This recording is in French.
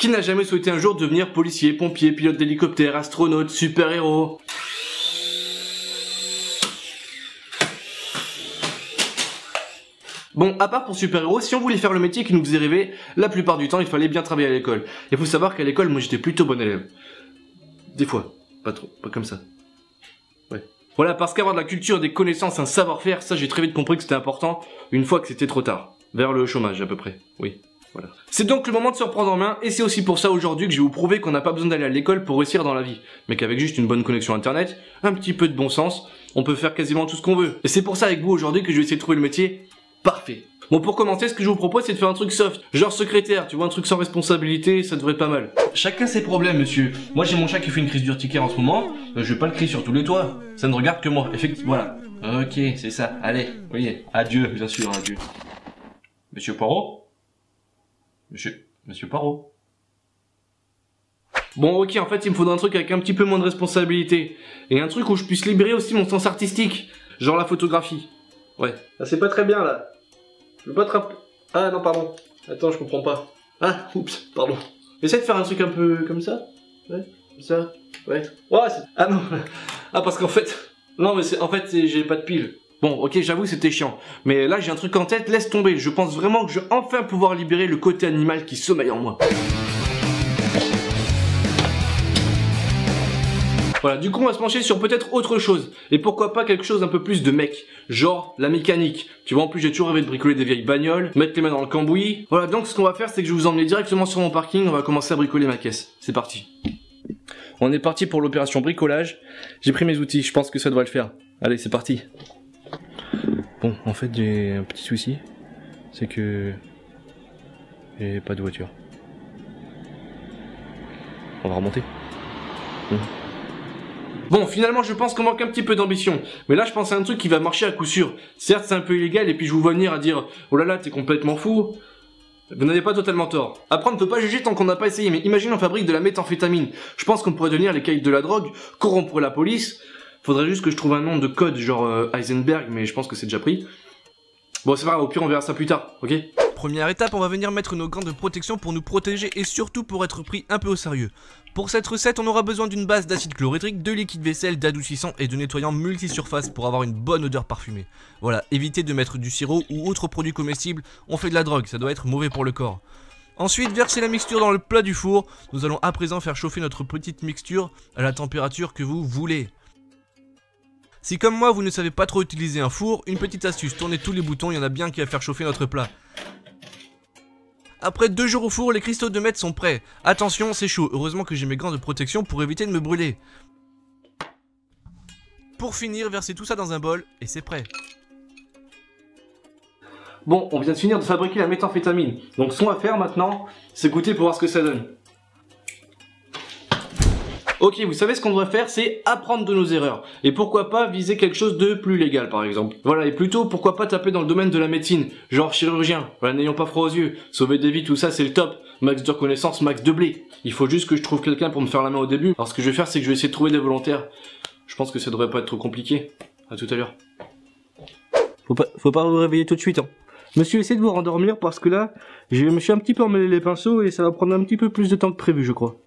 Qui n'a jamais souhaité un jour devenir policier, pompier, pilote d'hélicoptère, astronaute, super-héros? Bon, à part pour super-héros, si on voulait faire le métier qui nous faisait rêver, la plupart du temps, il fallait bien travailler à l'école. Il faut savoir qu'à l'école, moi j'étais plutôt bon élève. Des fois, pas trop, pas comme ça. Ouais. Voilà, parce qu'avoir de la culture, des connaissances, un savoir-faire, ça j'ai très vite compris que c'était important, une fois que c'était trop tard. Vers le chômage à peu près, oui. Voilà. C'est donc le moment de se reprendre en main, et c'est aussi pour ça aujourd'hui que je vais vous prouver qu'on n'a pas besoin d'aller à l'école pour réussir dans la vie, mais qu'avec juste une bonne connexion internet, un petit peu de bon sens, on peut faire quasiment tout ce qu'on veut. Et c'est pour ça avec vous aujourd'hui que je vais essayer de trouver le métier parfait. Bon, pour commencer, ce que je vous propose, c'est de faire un truc soft, genre secrétaire, tu vois, un truc sans responsabilité, ça devrait être pas mal. Chacun ses problèmes, monsieur. Moi, j'ai mon chat qui fait une crise d'urticaire en ce moment, je vais pas le crier sur tous les toits, ça ne regarde que moi, effectivement, voilà. Ok, c'est ça, allez, oui, adieu, bien sûr, adieu. Monsieur Poirot? Monsieur Poirot? Bon, ok, en fait, il me faudra un truc avec un petit peu moins de responsabilité, et un truc où je puisse libérer aussi mon sens artistique, genre la photographie. Ouais. Ah, c'est pas très bien, là. Je veux pas te rappeler. Ah non, pardon. Attends, je comprends pas. Ah, oups, pardon. Essaie de faire un truc un peu comme ça. Ouais, comme ça. Ouais. Oh, ah non. Ah, parce qu'en fait... Non, mais en fait, j'ai pas de pile. Bon, ok, j'avoue, c'était chiant. Mais là, j'ai un truc en tête, laisse tomber. Je pense vraiment que je vais enfin pouvoir libérer le côté animal qui sommeille en moi. Voilà, du coup on va se pencher sur peut-être autre chose. Et pourquoi pas quelque chose un peu plus de mec. Genre la mécanique. Tu vois, en plus j'ai toujours rêvé de bricoler des vieilles bagnoles, mettre les mains dans le cambouis. Voilà, donc ce qu'on va faire c'est que je vais vous emmener directement sur mon parking, on va commencer à bricoler ma caisse. C'est parti. On est parti pour l'opération bricolage. J'ai pris mes outils, je pense que ça devrait le faire. Allez, c'est parti. Bon, en fait j'ai un petit souci. C'est que... j'ai pas de voiture. On va remonter. Bon, finalement, je pense qu'on manque un petit peu d'ambition. Mais là, je pense à un truc qui va marcher à coup sûr. Certes, c'est un peu illégal, et puis je vous vois venir à dire « Oh là là, t'es complètement fou ». Vous n'avez pas totalement tort. Après, on ne peut pas juger tant qu'on n'a pas essayé, mais imagine on fabrique de la méthamphétamine. Je pense qu'on pourrait devenir les caïds de la drogue, corrompre la police. Faudrait juste que je trouve un nom de code, genre Heisenberg, mais je pense que c'est déjà pris. Bon, c'est pas grave, au pire, on verra ça plus tard, ok ? Première étape, on va venir mettre nos gants de protection pour nous protéger et surtout pour être pris un peu au sérieux. Pour cette recette, on aura besoin d'une base d'acide chlorhydrique, de liquide vaisselle, d'adoucissant et de nettoyant multisurface pour avoir une bonne odeur parfumée. Voilà, évitez de mettre du sirop ou autre produit comestible, on fait de la drogue, ça doit être mauvais pour le corps. Ensuite, versez la mixture dans le plat du four. Nous allons à présent faire chauffer notre petite mixture à la température que vous voulez. Si comme moi vous ne savez pas trop utiliser un four, une petite astuce, tournez tous les boutons, il y en a bien qui va faire chauffer notre plat. Après 2 jours au four, les cristaux de meth sont prêts. Attention, c'est chaud, heureusement que j'ai mes gants de protection pour éviter de me brûler. Pour finir, versez tout ça dans un bol et c'est prêt. Bon, on vient de finir de fabriquer la méthamphétamine. Donc ce qu'on va faire maintenant, c'est goûter pour voir ce que ça donne. Ok, vous savez ce qu'on devrait faire, c'est apprendre de nos erreurs. Et pourquoi pas viser quelque chose de plus légal par exemple. Voilà, et plutôt pourquoi pas taper dans le domaine de la médecine, genre chirurgien. Voilà, n'ayons pas froid aux yeux. Sauver des vies, tout ça c'est le top. Max de reconnaissance, max de blé. Il faut juste que je trouve quelqu'un pour me faire la main au début. Alors ce que je vais faire, c'est que je vais essayer de trouver des volontaires. Je pense que ça devrait pas être trop compliqué. À tout à l'heure. Faut pas vous réveiller tout de suite, hein. Monsieur, essayez de vous rendormir parce que là, je me suis un petit peu emmêlé les pinceaux et ça va prendre un petit peu plus de temps que prévu, je crois.